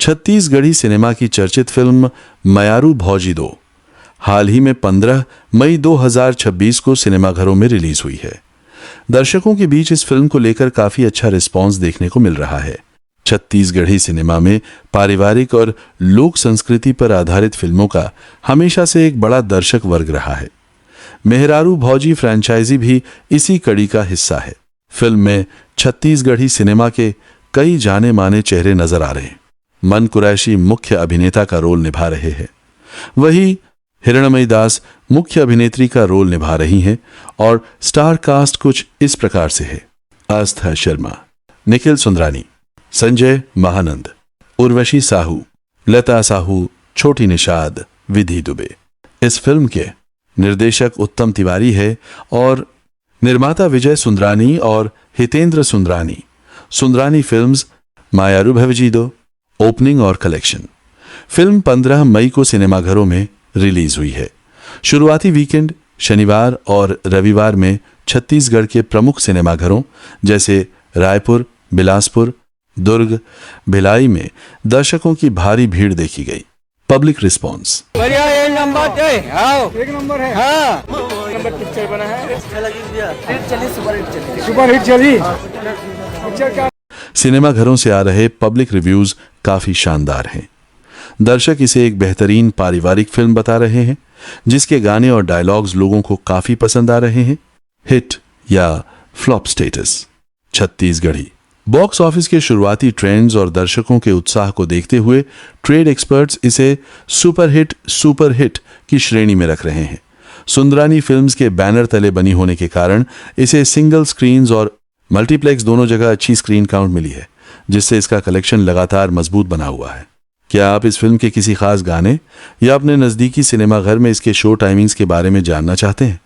Chhattisgarhi cinema की चर्चित film मयारू भौजी दो हाल ही में 15 मई 2026 को सिनेमाघरों में रिलीज हुई है। दर्शकों के बीच इस फिल्म को लेकर काफी अच्छा रिस्पांस देखने को मिल रहा है। छत्तीसगढ़ी सिनेमा में पारिवारिक और लोक संस्कृति पर आधारित फिल्मों का हमेशा से एक बड़ा दर्शक वर्ग रहा है। मेहरारू भौजी फ्रेंचाइजी भी इसी कड़ी का हिस्सा है। फिल्म में छत्तीसगढ़ी सिनेमा के कई जाने माने चेहरे नजर आ रहे हैं। मन कुरैशी मुख्य अभिनेता का रोल निभा रहे हैं, वही हिरणमयी दास मुख्य अभिनेत्री का रोल निभा रही हैं और स्टार कास्ट कुछ इस प्रकार से है। आस्था शर्मा, निखिल सुंदरानी, संजय महानंद, उर्वशी साहू, लता साहू, छोटी निषाद, विधि दुबे। इस फिल्म के निर्देशक उत्तम तिवारी है और निर्माता विजय सुंदरानी और हितेंद्र सुंदरानी। सुंदरानी फिल्म्स, मयारू भौजी दो। ओपनिंग और कलेक्शन। फिल्म 15 मई को सिनेमाघरों में रिलीज हुई है। शुरुआती वीकेंड शनिवार और रविवार में छत्तीसगढ़ के प्रमुख सिनेमाघरों जैसे रायपुर, बिलासपुर, दुर्ग, भिलाई में दर्शकों की भारी भीड़ देखी गई। Public response. बढ़िया, एक नंबर है। हाँ। नंबर पिक्चर बना है, सुपर हिट चली। पिक्चर का सिनेमाघरों से आ रहे पब्लिक रिव्यूज काफी शानदार हैं। दर्शक इसे एक बेहतरीन पारिवारिक फिल्म बता रहे हैं जिसके गाने और डायलॉग्स लोगों को काफी पसंद आ रहे हैं। हिट या flop status. Chhattisgarhi box office के शुरुआती ट्रेंड्स और दर्शकों के उत्साह को देखते हुए ट्रेड एक्सपर्ट्स इसे सुपर हिट की श्रेणी में रख रहे हैं। सुंदरानी फिल्म्स के बैनर तले बनी होने के कारण इसे सिंगल स्क्रीन्स और मल्टीप्लेक्स दोनों जगह अच्छी स्क्रीन काउंट मिली है, जिससे इसका कलेक्शन लगातार मजबूत बना हुआ है। क्या आप इस फिल्म के किसी खास गाने या अपने नजदीकी सिनेमाघर में इसके शो टाइमिंग्स के बारे में जानना चाहते हैं?